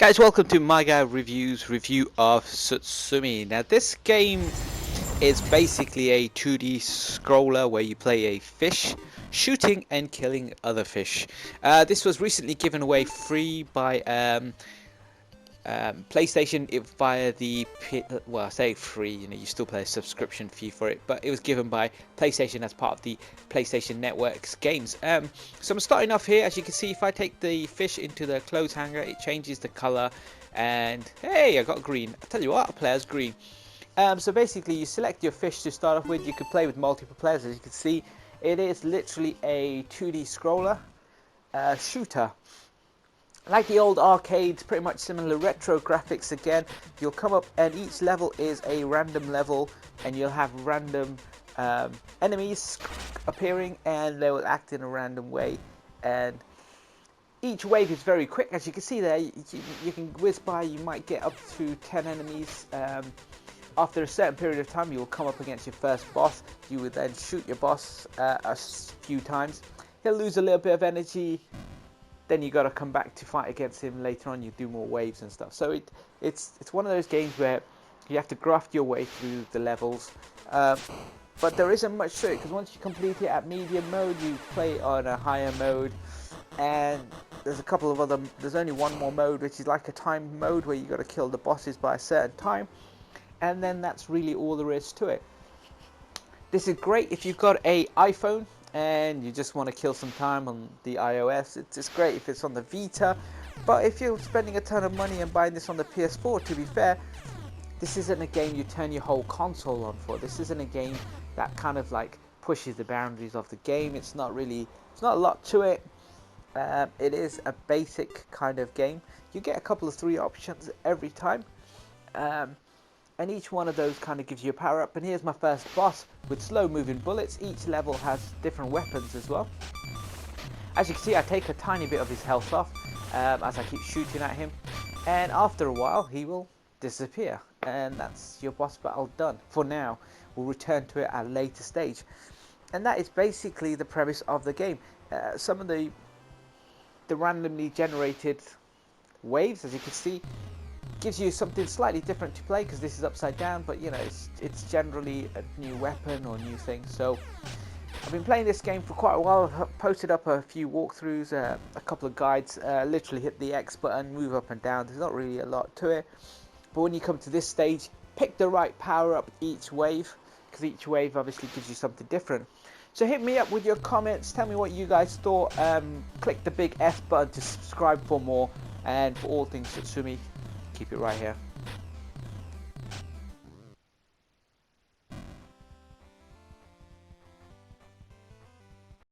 Guys, welcome to MyGuy Reviews review of Shutshimi. Now this game is basically a 2D scroller where you play a fish shooting and killing other fish. This was recently given away free by PlayStation via the, well, I say free, you still pay a subscription fee for it, but it was given by PlayStation as part of the PlayStation Network's games. So I'm starting off here. As you can see, if I take the fish into the clothes hanger, it changes the color, and hey, I got green. I tell you what, I play as green. So basically, you select your fish to start off with. You can play with multiple players. As you can see, it is literally a 2D scroller shooter. Like the old arcades, pretty much similar retro graphics again. You'll come up and each level is a random level, and you'll have random enemies appearing, and they will act in a random way. And each wave is very quick. As you can see there, you can whiz by. You might get up to 10 enemies. After a certain period of time, you will come up against your first boss. You would then shoot your boss a few times. He'll lose a little bit of energy. Then you got to come back to fight against him later on. You do more waves and stuff. So it's one of those games where you have to graft your way through the levels. But there isn't much to it, because once you complete it at medium mode, you play on a higher mode, and there's a couple of other. There's only one more mode, which is like a time mode where you got to kill the bosses by a certain time, and then that's really all there is to it. This is great if you've got an iPhone and you just want to kill some time on the iOS. It's great if it's on the Vita, but if you're spending a ton of money and buying this on the PS4, to be fair, this isn't a game you turn your whole console on for. This isn't a game that kind of like pushes the boundaries of the game. It's not a lot to it. It is a basic kind of game. You get a couple of 3 options every time, and each one of those kind of gives you a power up. And here's my first boss with slow moving bullets. Each level has different weapons as well. As you can see, I take a tiny bit of his health off as I keep shooting at him, and after a while he will disappear, and that's your boss battle done for now. We'll return to it at a later stage, and that is basically the premise of the game. Some of the randomly generated waves, as you can see, gives you something slightly different to play, because this is upside down, but it's generally a new weapon or new thing. So I've been playing this game for quite a while. I've posted up a few walkthroughs, a couple of guides. Literally hit the X button, move up and down. There's not really a lot to it, but when you come to this stage, pick the right power up each wave, because each wave obviously gives you something different. So hit me up with your comments, tell me what you guys thought. Click the big F button to subscribe for more, and for all things Shutshimi, keep it right here.